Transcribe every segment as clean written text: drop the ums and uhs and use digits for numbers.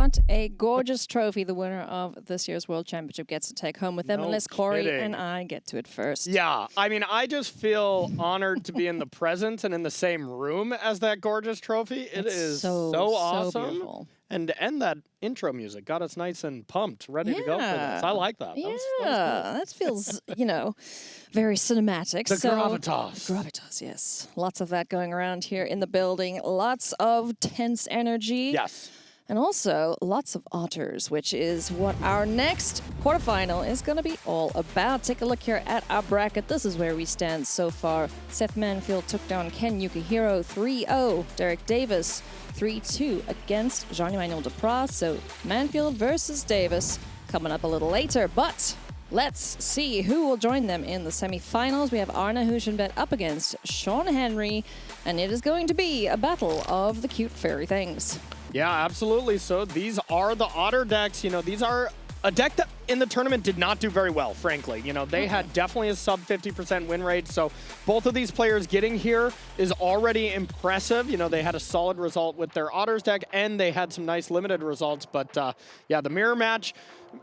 what a gorgeous trophy the winner of this year's World Championship gets to take home with them, unless Corey and I get to it first. Yeah, I mean, I just feel honored to be in the presence and in the same room as that gorgeous trophy. It is so awesome. So beautiful. And that intro music got us nice and pumped, ready to go for this. I like that. Yeah, that feels, very cinematic. The gravitas. Gravitas, yes. Lots of that going around here in the building. Lots of tense energy. Yes. And also lots of otters, which is what our next quarterfinal is going to be all about. Take a look here at our bracket. This is where we stand so far. Seth Manfield took down Ken Yukihiro 3-0. Derek Davis 3-2 against Jean-Emmanuel Dupras. So Manfield versus Davis coming up a little later. But let's see who will join them in the semifinals. We have Arne Huschenbeth up against Shaun Henry. And it is going to be a battle of the cute fairy things. Yeah, absolutely. So these are the Otter decks. These are a deck that in the tournament did not do very well, frankly. They had definitely a sub 50% win rate. So both of these players getting here is already impressive. They had a solid result with their Otters deck, and they had some nice limited results. But yeah, the mirror match,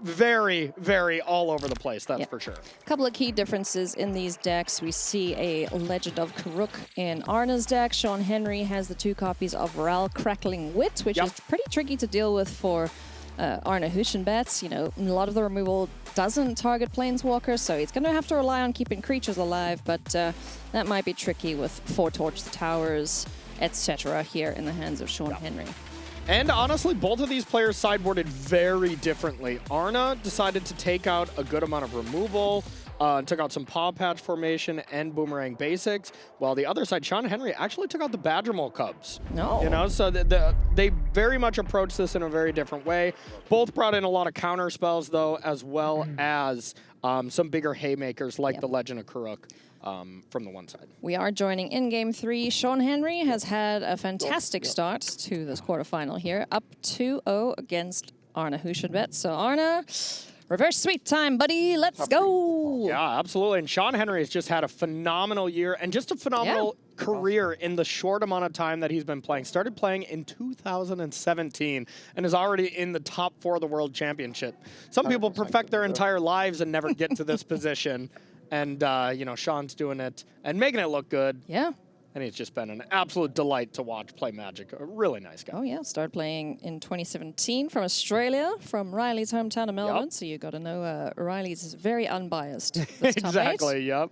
very, very all over the place, that's for sure. A couple of key differences in these decks. We see a Legend of Karuk in Arne's deck. Shaun Henry has the 2 copies of Ral Crackling Wit, which is pretty tricky to deal with for Arne Huschenbeth. A lot of the removal doesn't target Planeswalkers, so he's going to have to rely on keeping creatures alive, but that might be tricky with 4 Torch the Towers, etc. here in the hands of Shaun Henry. And honestly, both of these players sideboarded very differently. Arne decided to take out a good amount of removal, took out some Paw Patch formation and Boomerang Basics, while the other side, Shaun Henry, actually took out the Badgermole Cubs. So they very much approached this in a very different way. Both brought in a lot of counter spells, though, as well as some bigger haymakers like the Legend of Karuk. From the one side. We are joining in Game 3. Shaun Henry has had a fantastic start to this quarterfinal here, up 2-0 against Arne Huschenbeth. So Arne, reverse sweep time, buddy. Let's go. Yeah, absolutely. And Shaun Henry has just had a phenomenal year and just a phenomenal career in the short amount of time that he's been playing. Started playing in 2017 and is already in the top 4 of the World Championship. Some people perfect their entire lives and never get to this position. And, Shaun's doing it and making it look good. Yeah. And he's just been an absolute delight to watch play Magic. A really nice guy. Oh, yeah. Started playing in 2017 from Australia, from Riley's hometown of Melbourne. So you got to know Riley's very unbiased. Exactly, yep.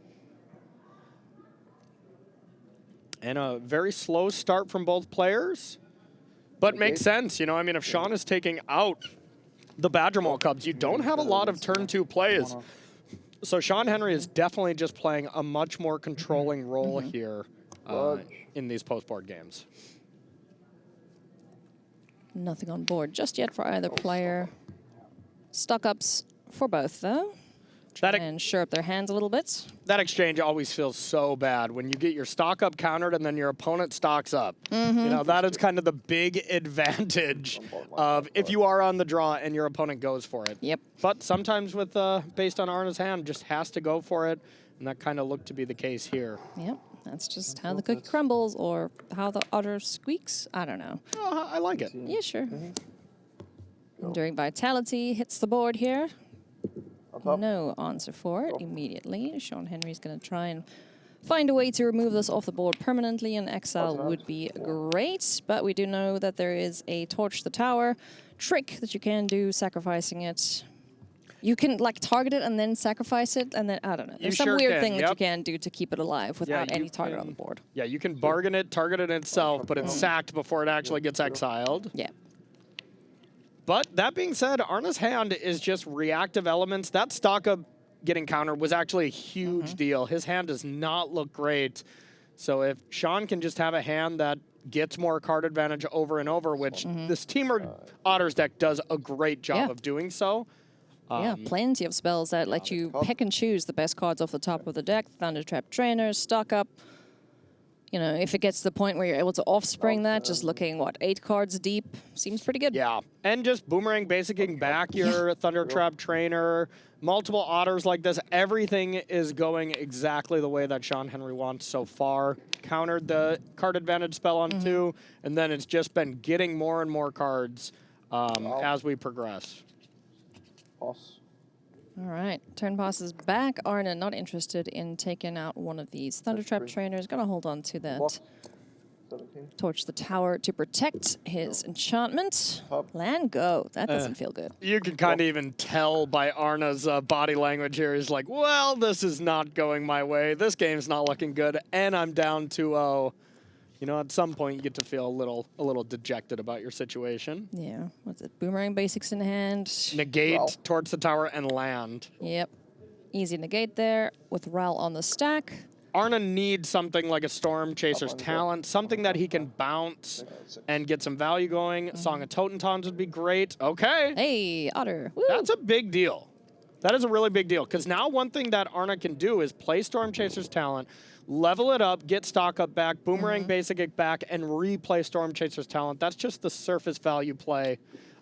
And a very slow start from both players. But makes sense. If Shaun is taking out the Badgermole Cubs, you don't have a lot of turn 2 plays. So Shaun Henry is definitely just playing a much more controlling role here in these post-board games. Nothing on board just yet for either player. Stock-ups for both, though. And shore up their hands a little bit. That exchange always feels so bad when you get your stock up countered and then your opponent stocks up. That is kind of the big advantage of if you are on the draw and your opponent goes for it. Yep. But sometimes with based on Arne's hand, just has to go for it, and that kind of looked to be the case here. Yep. That's just how the cookie crumbles or how the otter squeaks. I don't know. Oh, I like it. Yeah, sure. Enduring Vitality hits the board here. No answer for it immediately. Shaun Henry's going to try and find a way to remove this off the board permanently, and exile would be great. But we do know that there is a Torch the Tower trick that you can do, sacrificing it. You can target it and then sacrifice it, and then, I don't know. There's some weird thing that you can do to keep it alive without any target on the board. Yeah, you can bargain it, target it itself, but it's sacked before it actually gets exiled. Yeah. But that being said, Arne's hand is just reactive elements. That stock up getting countered was actually a huge deal. His hand does not look great. So if Shaun can just have a hand that gets more card advantage over and over, which this Teamer Otters deck does a great job of doing so. Yeah, plenty of spells that let you pick and choose the best cards off the top of the deck. Thunder Trap Trainer, stock up. If it gets to the point where you're able to offspring that, just looking, 8 cards deep, seems pretty good. Yeah, and just Boomerang basicing back your Thunder Trap Trainer, multiple Otters like this. Everything is going exactly the way that Shaun Henry wants so far. Countered the card advantage spell on 2, and then it's just been getting more and more cards as we progress. Pass. All right, turn passes back. Arne not interested in taking out one of these Thunder Trap trainers. Gonna hold on to that. Block. 17. Torch the tower to protect his enchantment. Top. Land go. That doesn't feel good. You can kind of even tell by Arna's body language here. He's like, well, this is not going my way. This game's not looking good, and I'm down 2-0. You know, at some point, you get to feel a little dejected about your situation. Yeah, what's it? Boomerang basics in hand. Negate, Wow. Torch the tower, and land. Yep. Easy negate there with Ral on the stack. Arne needs something like a Storm Chaser's Talent, something that he can bounce and get some value going. Song of Totentons would be great. Okay. Hey, Otter. Woo. That's a big deal. That is a really big deal, because now one thing that Arne can do is play Storm Chaser's Talent, level it up, get stock up back, Boomerang basic it back, and replay Storm Chaser's Talent. That's just the surface value play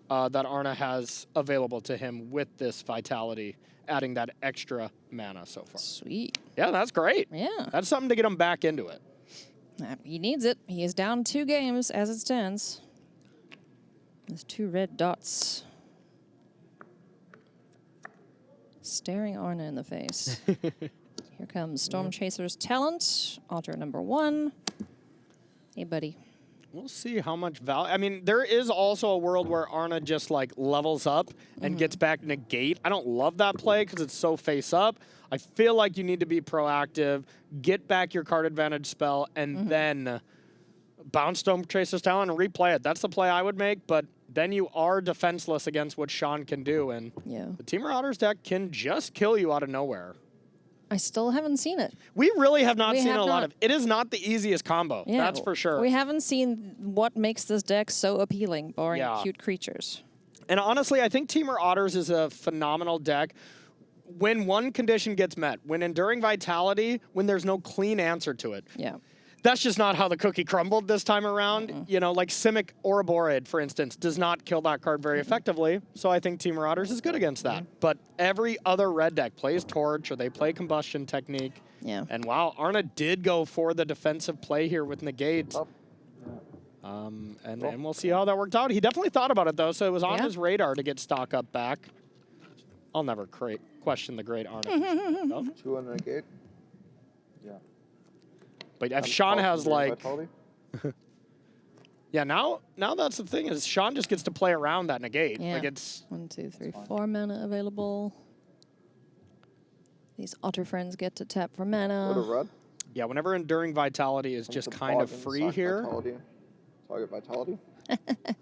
that Arne has available to him with this Vitality, adding that extra mana so far. Sweet. Yeah, that's great. Yeah. That's something to get him back into it. He needs it. He is down 2 games as it stands. There's 2 red dots staring Arne in the face. Here comes Storm Chaser's Talent. Otter number 1. Hey, buddy. We'll see how much value. I mean, there is also a world where Arne just like levels up and gets back negate. I don't love that play because it's so face up. I feel like you need to be proactive, get back your card advantage spell, and then bounce Storm Chaser's Talent and replay it. That's the play I would make, but then you are defenseless against what Shaun can do, and the Teamer Otters deck can just kill you out of nowhere. I still haven't seen it. We really have not seen a lot of. It is not the easiest combo. Yeah, that's for sure. We haven't seen what makes this deck so appealing, barring cute creatures. And honestly, I think Teamer Otters is a phenomenal deck when one condition gets met. When Enduring Vitality, when there's no clean answer to it. Yeah. That's just not how the cookie crumbled this time around. You know, like Simic Ouroborid, for instance, does not kill that card very effectively. So I think Teamer Otters is good against that. But every other red deck plays Torch or they play Combustion Technique. Yeah. And wow, Arne did go for the defensive play here with Negate. And we'll see how that worked out. He definitely thought about it, though, so it was on his radar to get stock up back. I'll never question the great Arne. No? 2 on negate. Yeah. But if Shaun has like, yeah, now that's the thing is Shaun just gets to play around that negate. Yeah. Like it's 1, 2, 3, 4 mana available. These Otter friends get to tap for mana. Go to red. Yeah, whenever Enduring Vitality is just kind of free here. Target Vitality.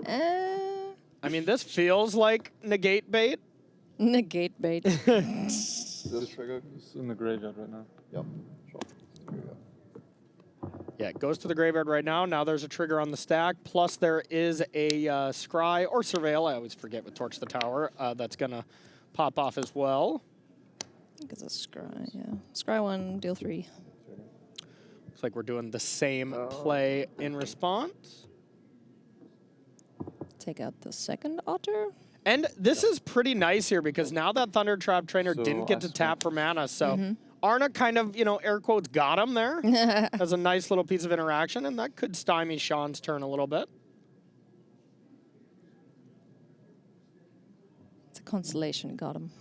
I mean, this feels like negate bait. Negate bait. This trigger. It's in the graveyard right now. Yep. Sure. Here we go. Yeah, it goes to the graveyard right now. Now there's a trigger on the stack. Plus there is a Scry or Surveil. I always forget with Torch the Tower. That's going to pop off as well. I think it's a Scry, yeah. Scry 1, deal 3. Looks like we're doing the same play in response. Take out the second Otter. And this is pretty nice here because now that Thunder Trap Trainer didn't get to tap for mana, so Arne kind of, air quotes, got him there as a nice little piece of interaction, and that could stymie Shaun's turn a little bit. It's a consolation, got him.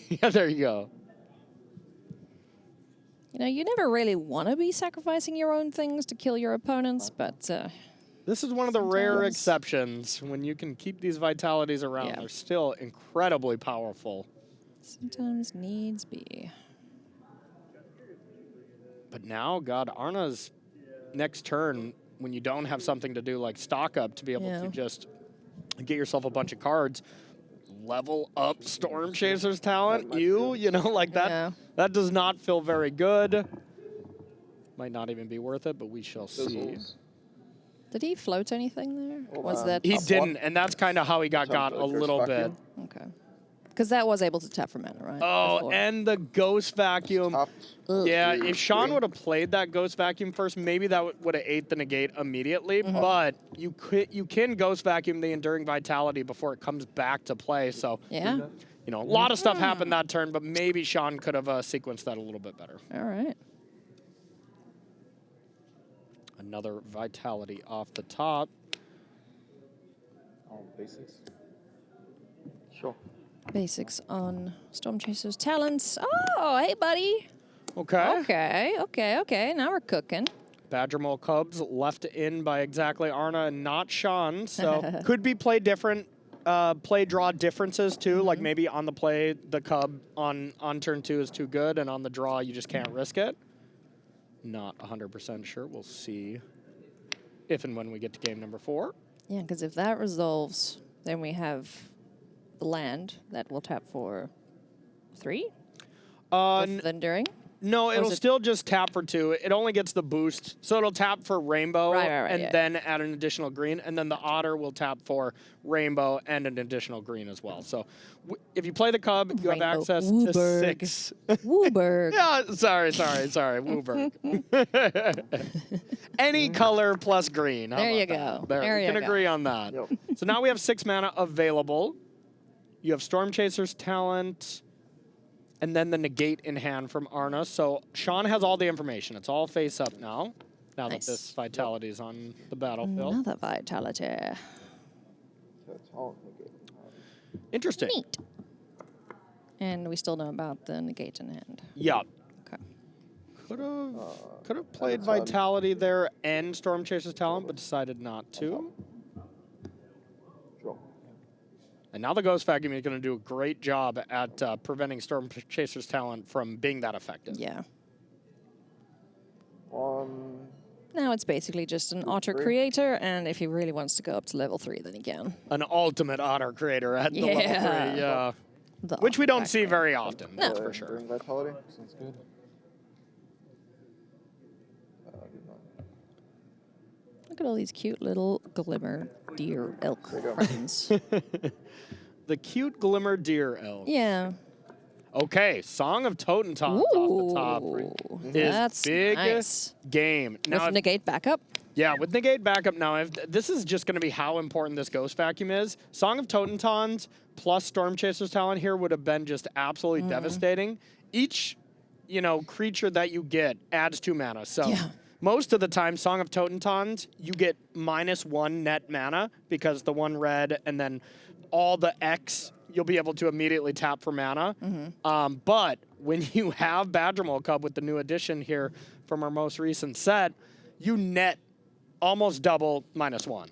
Yeah, there you go. You never really want to be sacrificing your own things to kill your opponents, but This is one of the rare exceptions when you can keep these Vitalities around. Yeah. They're still incredibly powerful. sometimes needs be. But now, God, Arna's next turn, when you don't have something to do like stock up to be able to just get yourself a bunch of cards, level up Storm Chaser's Talent, like that, that does not feel very good. Might not even be worth it, but we shall see. Did he float anything there? Was that He didn't, and that's kind of how he got a little bit. Okay. Because that was able to tap for mana, right? Oh, Before. and the Ghost Vacuum. Yeah, if Shaun would have played that Ghost Vacuum first, maybe that would have ate the negate immediately. But you can Ghost Vacuum the Enduring Vitality before it comes back to play. So, yeah. A lot of stuff happened that turn, but maybe Shaun could have sequenced that a little bit better. All right. Another Vitality off the top. Oh, basics. Sure. Basics on Storm Chaser's talents. Oh, hey, buddy. Okay. Okay. Now we're cooking. Badger Mole Cubs left in by exactly Arne and not Shaun. So could be play different, play draw differences too. Like maybe on the play, the Cub on turn 2 is too good, and on the draw, you just can't risk it. Not 100% sure. We'll see if and when we get to game number 4. Yeah, because if that resolves, then we have the land that will tap for 3 with the Enduring. No, it'll it- still just tap for 2. It only gets the boost. So it'll tap for rainbow Right, and yeah. then add an additional green. And then the Otter will tap for rainbow and an additional green as well. So if you play the Cub, you Rainbow. have access to Wooberg. 6. Wooberg. Yeah, sorry. Wooberg. Any color plus green. How There about you that? go. There, There we you can go. agree on that. Yep. So now we have 6 mana available. You have Storm Chaser's talent, and then the negate in hand from Arne. So Shaun has all the information. It's all face up now. Now Nice. that this vitality is on the battlefield. Another vitality. So talent negate. Interesting. Neat. And we still know about the negate in hand. Yeah. Okay. Could have played that's odd. vitality there and Storm Chaser's talent, but decided not to. Draw. And now the Ghost Vacuum is going to do a great job at preventing Storm Chaser's talent from being that effective. Yeah. 1. Now it's basically just an Otter 3. creator, and if he really wants to go up to level 3, then he can. An ultimate Otter creator at the level 3. Yeah. Yeah. The Which we Otter don't see factory. very often, that's for Enduring sure. vitality. Sounds good. Do not. Look at all these cute little glimmer deer elk There you go. friends. The cute Glimmer Deer Elk. Yeah. Okay, Song of Totentanz off the top is That's big nice. game. Now, With negate backup. yeah, with negate backup now, this is just going to be how important this Ghost Vacuum is. Song of Totentanz plus Storm Chaser's talent here would have been just absolutely devastating. Each, creature that you get adds 2 mana. So Yeah. most of the time, Song of Totentanz, you get -1 net mana because the 1 red and then all the X, you'll be able to immediately tap for mana. But when you have Badger Mole Cub with the new addition here from our most recent set, you net almost double -1.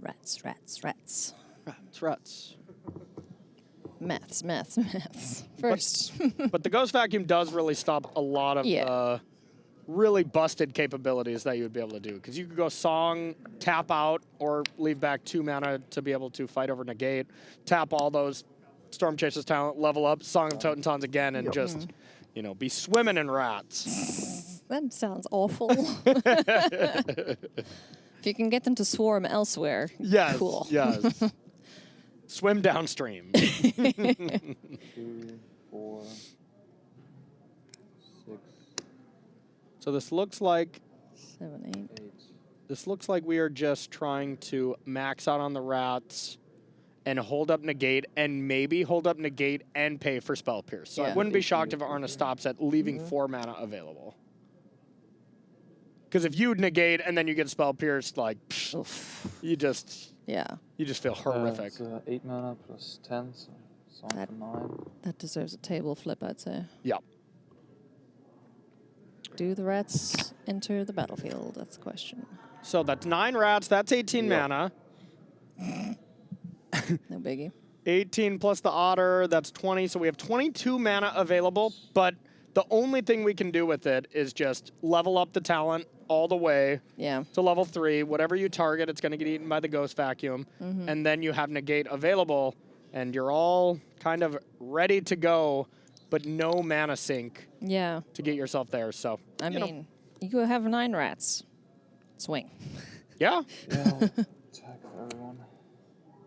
Rats. Ruts. Maths. First. But the Ghost Vacuum does really stop a lot of Yeah. really busted capabilities that you would be able to do. Because you could go Song, tap out, or leave back 2 mana to be able to fight over negate, tap all those Storm Chaser's talent, level up, Song of Totentanz again, and just, be swimming in rats. That sounds awful. If you can get them to swarm elsewhere, Yes. cool. Yes. Swim downstream. 2, 4, 6, So this looks like 7, 8. 8. we are just trying to max out on the rats and hold up negate and maybe hold up negate and pay for Spell Pierce. So I Yeah. wouldn't be shocked if Arne stops at leaving 4 mana available. Because if you negate and then you get Spell Pierce, like Oof. you just Yeah, feel horrific. It's 8 mana plus 10, so Song That- for 9. that deserves a table flip, I'd say. Yeah. Do the rats enter the battlefield? That's the question. So that's 9 rats. That's 18 Yeah. mana. No biggie. 18 plus the Otter, that's 20. So we have 22 mana available, but the only thing we can do with it is just level up the talent all the way Yeah. to level 3. Whatever you target, it's going to get eaten by the Ghost Vacuum. And then you have negate available, and you're all kind of ready to go, but no mana sink Yeah. to get yourself there. So, I you know, mean, you could have 9 rats. Swing. yeah. Yeah, I'll attack for everyone.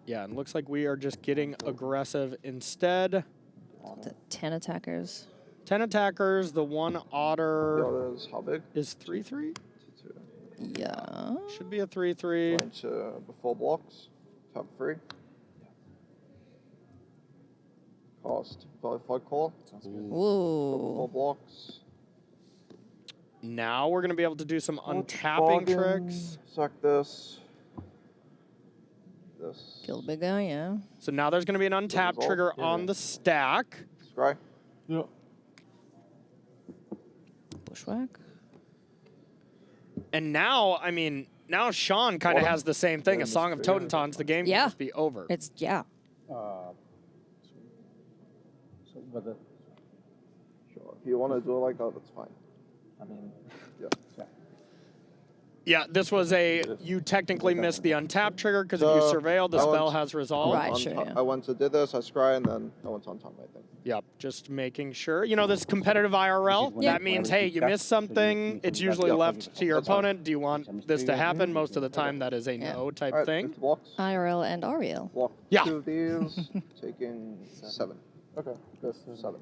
Yeah, and looks like we are just getting aggressive instead. 10 attackers. 10 attackers, the 1 The Otter other is how big? is 3/3. 2, 2. Yeah. Should be a 3/3. Going to before blocks. Top 3. Cost. Fight call. Sounds good. Before Ooh. blocks. Now we're going to be able to do some untapping Bargain. tricks. Sack this. this. Kill the big guy, yeah. So now there's going to be an untapped Resolve. trigger Yeah. on the stack. Scry. Yeah. Bushwhack. And now, I mean, now Shaun kind of Bottom. has the same thing. Yeah, A Song of mystery. Totentons, the game Yeah. can just be over. It's, yeah. So but the, Sure. If you want to do it like that, that's fine. I mean, Yeah. yeah. Yeah, this was you technically missed the untapped trigger because if you So, surveil, the I spell went- has resolved. Right, sure, yeah. I went to did this, I scry, and then I went on top, I think. Yep, just making sure. You know, this competitive IRL, Yeah. that means, hey, you missed something, it's usually left to your That's fine. opponent. Do you want this to happen? Most of the time, that is a Yeah. no type All right, thing. 50 blocks. IRL and REL. Block Yeah. 2 of these, taking 7. Okay. That's 7.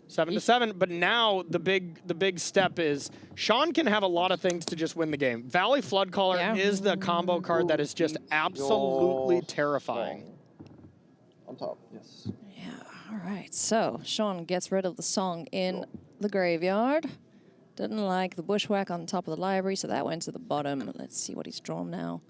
7 to 7, but now the big step is Shaun can have a lot of things to just win the game. Valley Floodcaller Yeah. is the combo card that is just absolutely Your terrifying. song. On top. Yes. Yeah, all right. So Shaun gets rid of the song in the graveyard. Didn't like the bushwhack on top of the library, so that went to the bottom. Let's see what he's drawn now.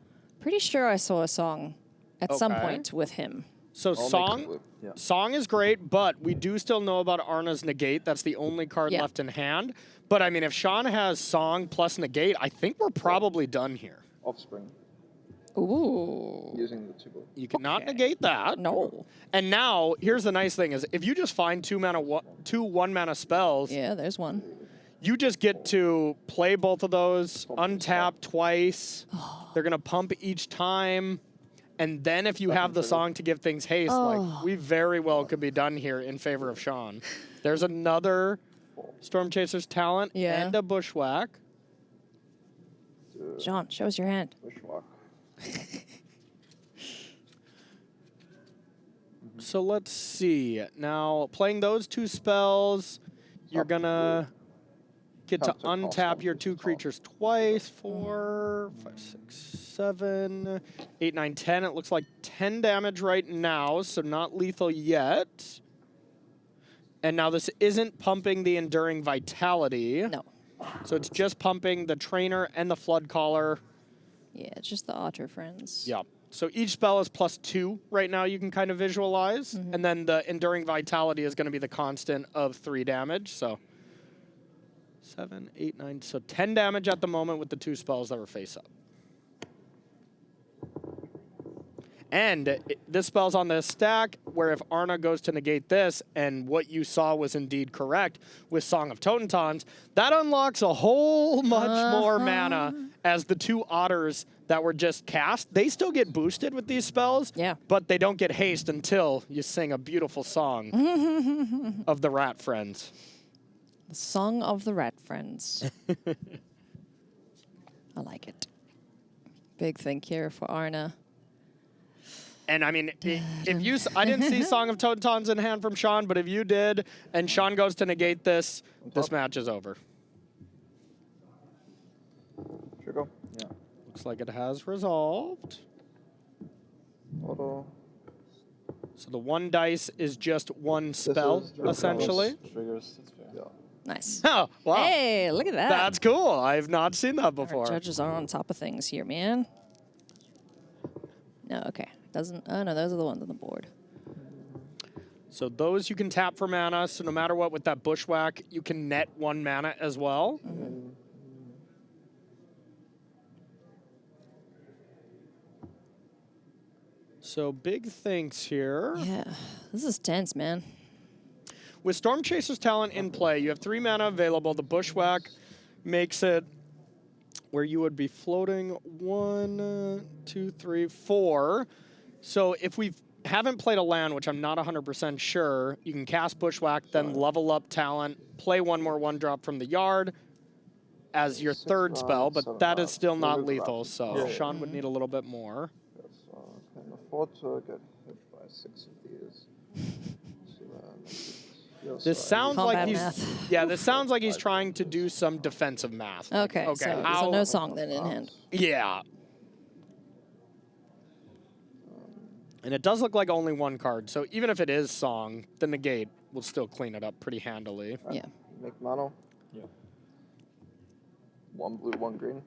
Pretty sure I saw a song at some Okay. point with him. So I'll make Song, it blue. Yeah. Song is great, but we do still know about Arna's Negate. That's the only card Yeah. left in hand. But I mean, if Shaun has Song plus Negate, I think we're probably done here. Offspring. Ooh. Using the 2 blue. You cannot Okay. negate that. No. And now, here's the nice thing: is if you just find two 1-mana spells, Yeah, there's one. you just get to play both of those, untap twice. They're gonna pump each time. And then if you have the song to give things haste, like we very well could be done here in favor of Shaun. There's another Storm Chaser's talent Yeah. and a bushwhack. Shaun, show us your hand. Bushwhack. So let's see. Now, playing those two spells, you're gonna get to Counter cost untap on your each two as well. creatures twice. 4, 5, 6, 7, 8, 9, 10. It looks like 10 damage right now, so not lethal yet. And now this isn't pumping the Enduring Vitality. No. So it's just pumping the Trainer and the Flood Caller. Yeah, it's just the Otter friends. Yeah. So each spell is +2 right now, you can kind of visualize. And then the Enduring Vitality is going to be the constant of 3 damage. So 7, 8, 9. So 10 damage at the moment with the 2 spells that were face up. And this spell's on the stack, where if Arna goes to negate this, and what you saw was indeed correct with Song of Totentons, that unlocks a whole much more mana as the 2 otters that were just cast. They still get boosted with these spells, Yeah. but they don't get haste until you sing a beautiful song of the Rat Friends. The Song of the Rat Friends. I like it. Big thing here for Arna. And I mean, if you, I didn't see Song of Totentons in hand from Shaun, but if you did, and Shaun goes to negate this, this match is over. Trigger. Yeah. Looks like it has resolved. Auto. So the 1 dice is just 1 spell, is triggers. essentially. Triggers. That's fair. Yeah. Nice. Oh, wow. Hey, look at that. That's cool. I've not seen that Our before. judges are on top of things here, man. No, okay. Doesn't. Oh no, those are the ones on the board. So those you can tap for mana. So no matter what, with that bushwhack, you can net 1 mana as well. So big things here. Yeah, this is tense, man. With Storm Chaser's talent in play, you have 3 mana available. The bushwhack makes it where you would be floating 1, 2, 3, 4. So if we haven't played a land, which I'm not 100% sure, you can cast bushwhack, then level up talent, play 1 more 1-drop from the yard as your 3rd spell, but that is still not lethal, so Shaun would need a little bit more. Yes, can afford to get hit by 6 of these. So, This sounds like Combat he's math. yeah. This sounds like he's trying to do some defensive math. Like, Okay, so no song then in hand. Yeah. And it does look like only 1 card, so even if it is song, the negate will still clean it up pretty handily. Yeah. Make mono. Yeah. 1 blue, 1 green.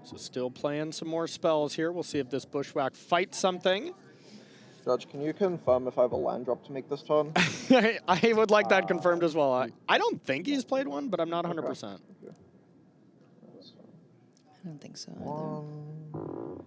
So still playing some more spells here. We'll see if this Bushwhack fights something. Judge, can you confirm if I have a land drop to make this turn? I would like that confirmed as well. I don't think he's played one, but I'm not 100%. Okay. I don't think so either. 1.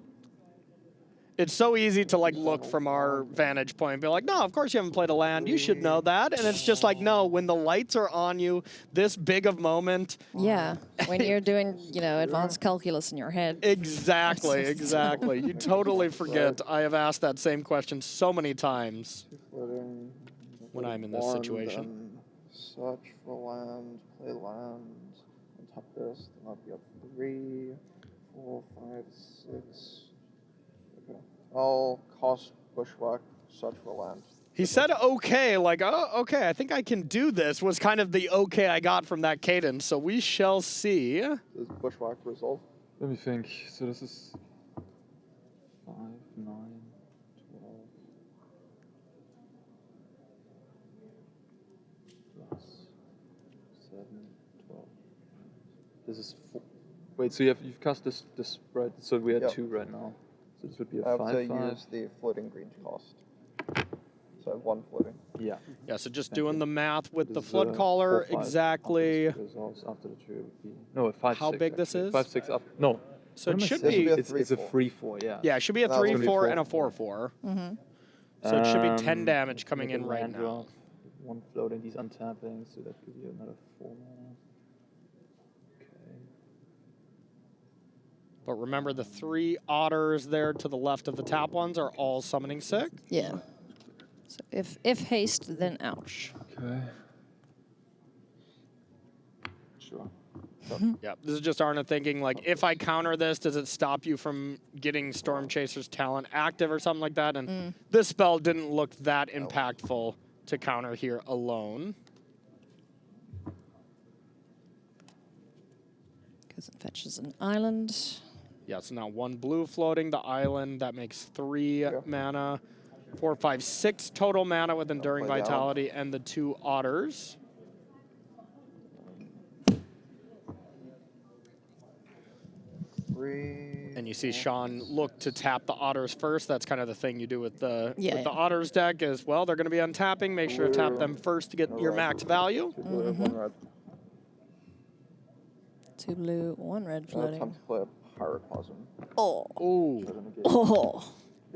It's so easy to like look from our vantage point and be like, no, of course you haven't played a land. You should know that. And it's just like, no, when the lights are on you, this big of moment. Yeah, when you're doing, you know, advanced calculus in your head. Exactly, exactly. You totally forget. I have asked that same question so many times when I'm in this situation. Search for land, play land, untap this, then I'll be up 3, 4, 5, 6. Okay. I'll cost Bushwhack, search for land. He said okay, like, oh, okay, I think I can do this, was kind of the okay I got from that cadence, so we shall see. Does Bushwhack resolve? Let me think. So this is 5, 9, 12. Plus 7, 12. This is 4. Wait, so you've cast this right? So we had 2 right now. So this would be a 5, 5. I have to use the floating green cost. So I have 1 floating. Yeah. Yeah, so just doing the math with the This is, flood caller, 4, 5. exactly. Resolves after the tree would be no, a 5, How 6, big this actually. is? 5, 6 up. No. So What it am I should saying? be, It's a 3/4. Yeah. yeah, it should be a That was 3/4 gonna be and a 4. 4/4. Mm-hmm. So it should be 10 Um, damage coming make a in right land now. drop, 1 floating, he's untapping, so that could be another 4 mana. Okay. But remember, the 3 otters there to the left of the tap ones are all summoning sick. Yeah. So if haste, then ouch. Okay. Sure. Yeah, this is just Arne thinking, like, if I counter this, does it stop you from getting Storm Chaser's talent active or something like that? And this spell didn't look that impactful to counter here alone. Because it fetches an island. Yeah, so now 1 blue floating the island. That makes 3 mana. 4, 5, 6 total mana with Enduring play the Vitality and the 2 otters. And you see Shaun look to tap the otters first. That's kind of the thing you do with the the otters deck is, well, they're going to be untapping. Make sure to tap them first to get your max value. 2 blue, 1 red. 2 blue, 1 red floating. Time to play a Pyroclasm. Oh. Ooh, Oh.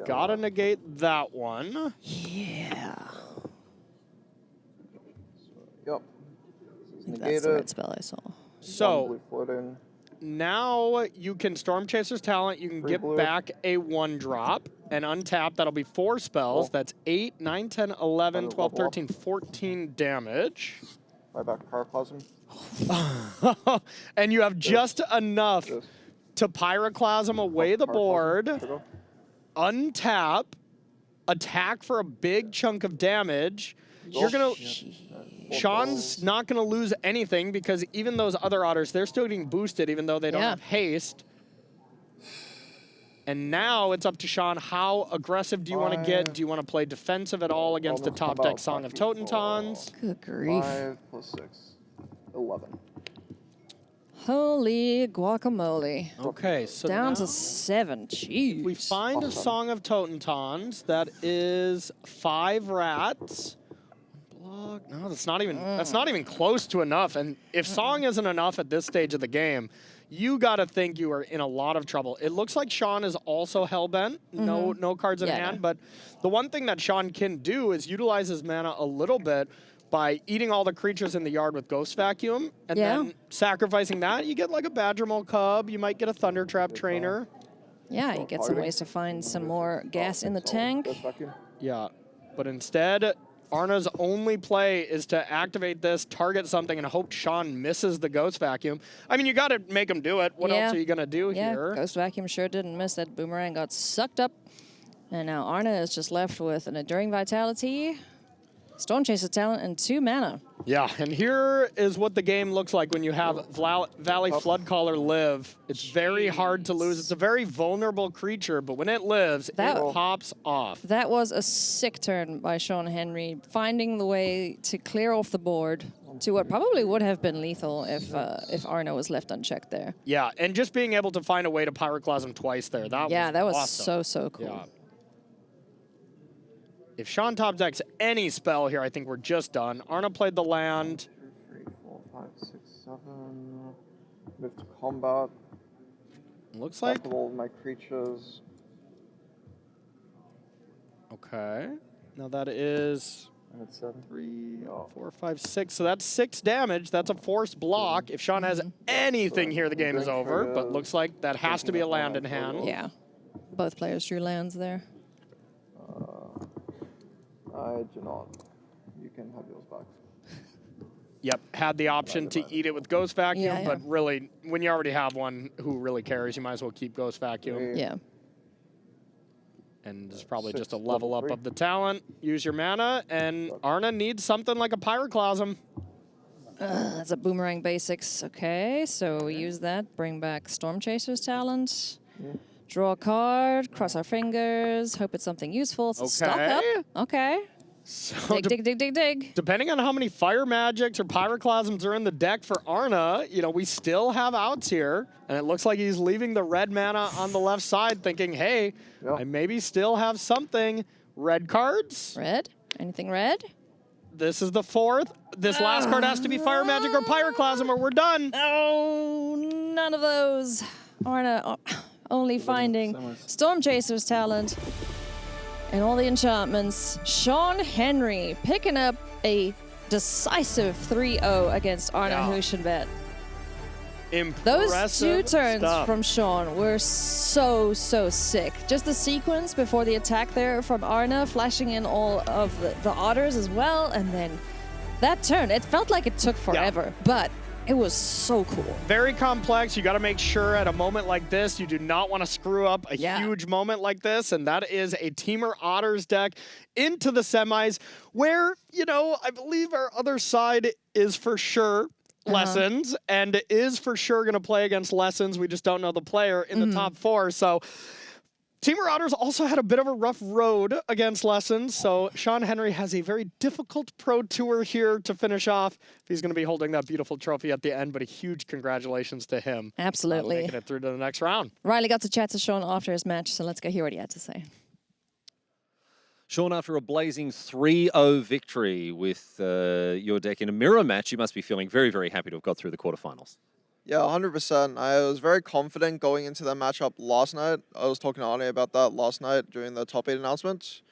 gotta negate that one. Yeah. Yep. I think that's the red spell I saw. So blue floating. now you can Storm Chaser's talent. You can get blue. back a 1-drop and untap. That'll be 4 spells. Cool. That's 8, 9, 10, 11, 12, level up. 13, 14 damage. Buy back Pyroclasm. And you have just enough This. to Pyroclasm away the Pyroclasm. board, Trigger. untap, attack for a big chunk of damage. You're gonna. Shaun's not gonna lose anything because even those other otters, they're still getting boosted even though they don't have haste. And now it's up to Shaun. How aggressive do you want to get? Do you want to play defensive at all against the top deck Song of Totentons? Good grief. 5 plus 6. 11. Holy guacamole. Okay, so Down now to 7. Jeez. we find a Song of Totentons that is 5 rats. Block. No, that's not even close to enough. And if Song isn't enough at this stage of the game, you got to think you are in a lot of trouble. It looks like Shaun is also hellbent. No cards in hand. But the one thing that Shaun can do is utilize his mana a little bit by eating all the creatures in the yard with Ghost Vacuum. And then sacrificing that, you get like a Badgermole Cub. You might get a Thundertrap Trainer. Yeah, you get some ways to find some more gas in the tank. Ghost Vacuum. Yeah, but instead, Arne's only play is to activate this, target something, and hope Shaun misses the Ghost Vacuum. I mean, you got to make him do it. What else are you going to do here? Ghost Vacuum sure didn't miss. That boomerang got sucked up. And now Arne is just left with an Enduring Vitality, Storm Chaser talent, and 2 mana. Yeah, and here is what the game looks like when you have Valley Floodcaller live. It's very hard to lose. It's a very vulnerable creature, but when it lives, it pops off. That was a sick turn by Shaun Henry, finding the way to clear off the board. to what probably would have been lethal if Arne was left unchecked there. Yeah, and just being able to find a way to Pyroclasm twice there, that was awesome. so cool. Yeah. If Shaun top decks any spell here, I think we're just done. Arne played the land. 2, 3, 4, 5, 6, 7. Move to combat. Looks like. All of my creatures. Okay. Now that is And it's 7. 3, 4, 5, 6. So that's 6 damage. That's a forced block. If Shaun has anything here, the game is over. But looks like that has to be a land in hand. Yeah. Both players drew lands there. I do not. You can have yours back. Yep, had the option to eat it with Ghost Vacuum, Yeah, yeah. but really, when you already have one, who really cares? You might as well keep Ghost Vacuum. Yeah. And it's probably 6, just a level up 3. of the talent. Use your mana, and Arne needs something like a Pyroclasm. That's a Boomerang Basics. Okay, so we use that. Bring back Storm Chaser's talent. Draw a card. Cross our fingers. Hope it's something useful. So stock up. Okay. So Dig. depending on how many Fire Magics or Pyroclasms are in the deck for Arne, you know, we still have outs here. And it looks like he's leaving the red mana on the left side thinking, hey, I maybe still have something. Red cards. Red? Anything red? This is the 4th. This last card has to be Fire Magic or Pyroclasm or we're done. Oh, none of those. Arne only finding Storm Chaser's talent and all the enchantments. Shaun Henry picking up a decisive 3-0 against Arne Huschenbeth. Those Impressive 2 turns stuff. from Shaun were so sick. Just the sequence before the attack there from Arne, flashing in all of the otters as well, and then that turn, it felt like it took forever, but it was so cool. Very complex. You got to make sure at a moment like this, you do not want to screw up a huge moment like this, and that is a Teamer Otters deck into the semis where, you know, I believe our other side is for sure Lessons and is for sure going to play against Lessons. We just don't know the player in the top 4. So Teamer Otters also had a bit of a rough road against Lessons. So Shaun Henry has a very difficult pro tour here to finish off. He's going to be holding that beautiful trophy at the end, but a huge congratulations to him. Absolutely. Making it through to the next round. Riley got to chat to Shaun after his match, so let's go hear what he had to say. Shaun, after a blazing 3-0 victory with your deck in a mirror match, you must be feeling very, very happy to have got through the quarterfinals. Yeah, 100%. I was very confident going into that matchup last night. I was talking to Arne about that last night during the top 8 announcement.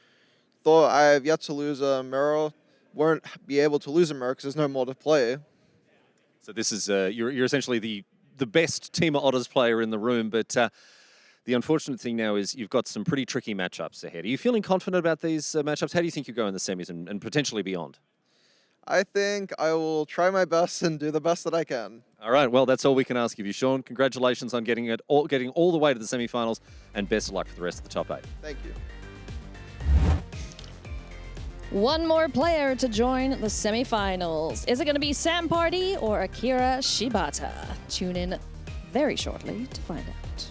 Thought I have yet to lose a mirror. Won't be able to lose a mirror because there's no more to play. So this is, you're essentially the best Teamer Otters player in the room, but the unfortunate thing now is you've got some pretty tricky matchups ahead. Are you feeling confident about these matchups? How do you think you go in the semis and potentially beyond? I think I will try my best and do the best that I can. All right, well, that's all we can ask of you, Shaun. Congratulations on getting all the way to the semifinals, and best of luck for the rest of the top 8. Thank you. One more player to join the semifinals. Is it going to be Sam Party or Akira Shibata? Tune in very shortly to find out.